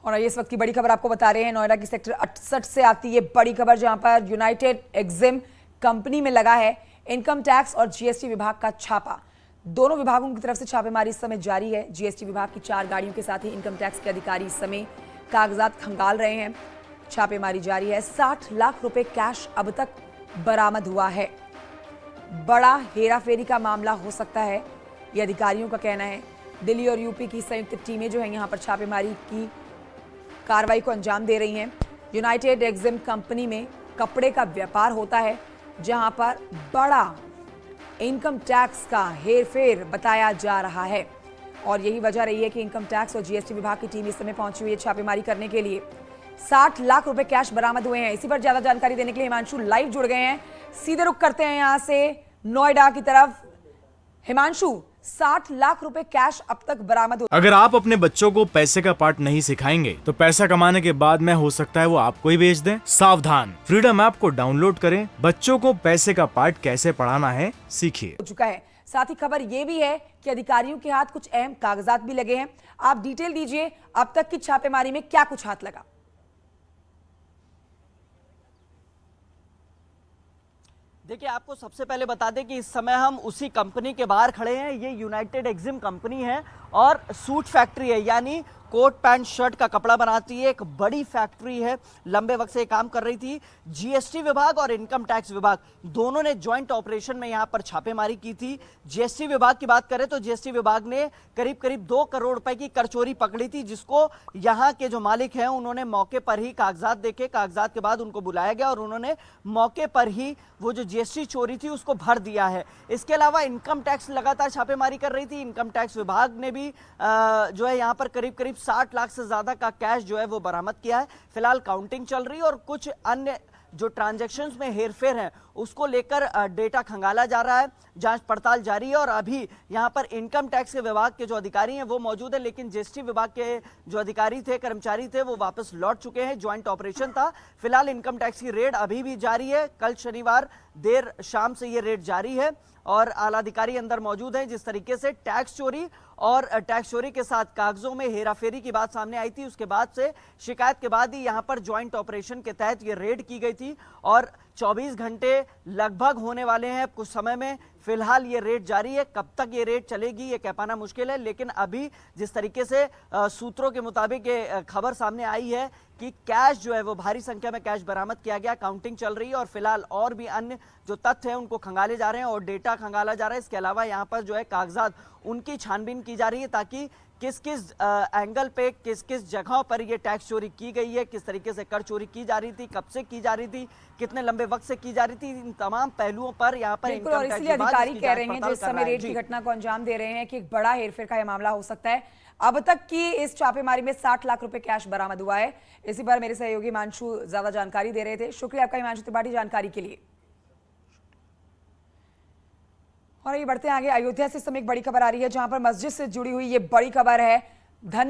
और ये इस वक्त की बड़ी खबर आपको बता रहे हैं, नोएडा की सेक्टर 68 से आती है बड़ी खबर, जहां पर यूनाइटेड एक्जिम कंपनी में लगा है इनकम टैक्स और जीएसटी विभाग का छापा। दोनों विभागों की तरफ से छापेमारी इस समय जारी है। जीएसटी विभाग की 4 गाड़ियों के साथ ही इनकम टैक्स के अधिकारी इस समय कागजात खंगाल रहे हैं। छापेमारी जारी है। 60 लाख रुपए कैश अब तक बरामद हुआ है। बड़ा हेराफेरी का मामला हो सकता है, ये अधिकारियों का कहना है। दिल्ली और यूपी की संयुक्त टीमें जो है यहाँ पर छापेमारी की कार्रवाई को अंजाम दे रही हैं। यूनाइटेड एक्जिम कंपनी में कपड़े का व्यापार होता है, जहां पर बड़ा इनकम टैक्स का हेरफेर बताया जा रहा है और यही वजह रही है कि इनकम टैक्स और जीएसटी विभाग की टीम इस समय पहुंची हुई है छापेमारी करने के लिए। 60 लाख रुपए कैश बरामद हुए हैं। इसी पर ज्यादा जानकारी देने के लिए हिमांशु लाइव जुड़ गए हैं। सीधे रुख करते हैं यहां से नोएडा की तरफ। हिमांशु, 60 लाख रुपए कैश अब तक बरामद हुए। अगर आप अपने बच्चों को पैसे का पार्ट नहीं सिखाएंगे तो पैसा कमाने के बाद में हो सकता है वो आपको ही बेच दें। सावधान, फ्रीडम ऐप को डाउनलोड करें। बच्चों को पैसे का पार्ट कैसे पढ़ाना है सीखिए। हो चुका है। साथ ही खबर ये भी है कि अधिकारियों के हाथ कुछ अहम कागजात भी लगे हैं। आप डिटेल दीजिए, अब तक की छापेमारी में क्या कुछ हाथ लगा? देखिए, आपको सबसे पहले बता दें कि इस समय हम उसी कंपनी के बाहर खड़े हैं। ये यूनाइटेड एक्जिम कंपनी है और सूट फैक्ट्री है, यानी कोट पैंट शर्ट का कपड़ा बनाती है। एक बड़ी फैक्ट्री है, लंबे वक्त से काम कर रही थी। जीएसटी विभाग और इनकम टैक्स विभाग दोनों ने ज्वाइंट ऑपरेशन में यहां पर छापेमारी की थी। जीएसटी विभाग की बात करें तो जीएसटी विभाग ने करीब करीब 2 करोड़ रुपए की कर चोरी पकड़ी थी, जिसको यहां के जो मालिक हैं उन्होंने मौके पर ही कागजात देखे। कागजात के बाद उनको बुलाया गया और उन्होंने मौके पर ही वो जो जीएसटी चोरी थी उसको भर दिया है। इसके अलावा इनकम टैक्स लगातार छापेमारी कर रही थी। इनकम टैक्स विभाग ने भी जो है यहाँ पर करीब करीब 60 लाख से ज्यादा का कैश जो है वो बरामद किया है। फिलहाल काउंटिंग चल रही है और कुछ अन्य जो ट्रांजैक्शंस में हेरफेर है उसको लेकर डेटा खंगाला जा रहा है। जांच पड़ताल जारी है और अभी यहां पर इनकम टैक्स के विभाग के जो अधिकारी हैं वो मौजूद है, लेकिन जीएसटी विभाग के जो अधिकारी थे, कर्मचारी थे, वो वापस लौट चुके हैं। ज्वाइंट ऑपरेशन था। फिलहाल इनकम टैक्स की रेड अभी भी जारी है। कल शनिवार देर शाम से ये रेड जारी है और आला अधिकारी अंदर मौजूद हैं। जिस तरीके से टैक्स चोरी और टैक्स चोरी के साथ कागजों में हेराफेरी की बात सामने आई थी, उसके बाद से शिकायत के बाद ही यहां पर ज्वाइंट ऑपरेशन के तहत ये रेड की गई थी और 24 घंटे लगभग होने वाले हैं कुछ समय में। फिलहाल ये रेड जारी है। कब तक ये रेड चलेगी ये कह पाना मुश्किल है, लेकिन अभी जिस तरीके से सूत्रों के मुताबिक ये खबर सामने आई है कि कैश जो है वो भारी संख्या में कैश बरामद किया गया। काउंटिंग चल रही है और फिलहाल और भी अन्य जो तथ्य हैं उनको खंगाले जा रहे हैं और डेटा खंगाला जा रहा है। इसके अलावा यहाँ पर जो है कागजात उनकी छानबीन की जा रही है ताकि किस किस एंगल पे किस किस जगहों पर ये टैक्स चोरी की गई है, किस तरीके से कर चोरी की जा रही थी, कब से की जा रही थी, कितने लंबे वक्त से की जा रही थी, इन तमाम पहलुओं पर यहाँ पर बिल्कुल। और इसलिए अधिकारी कह रहे हैं जो इस समय रेड की घटना को अंजाम दे रहे हैं कि एक बड़ा हेरफेर का यह मामला हो सकता है। अब तक की इस छापेमारी में 60 लाख रुपए कैश बरामद हुआ है। इसी पर मेरे सहयोगी हिमांशु ज्यादा जानकारी दे रहे थे। शुक्रिया आपका हिमांशु त्रिपाठी जानकारी के लिए। और ये बढ़ते हैं आगे। अयोध्या से इस समय एक बड़ी खबर आ रही है, जहां पर मस्जिद से जुड़ी हुई ये बड़ी खबर है। धन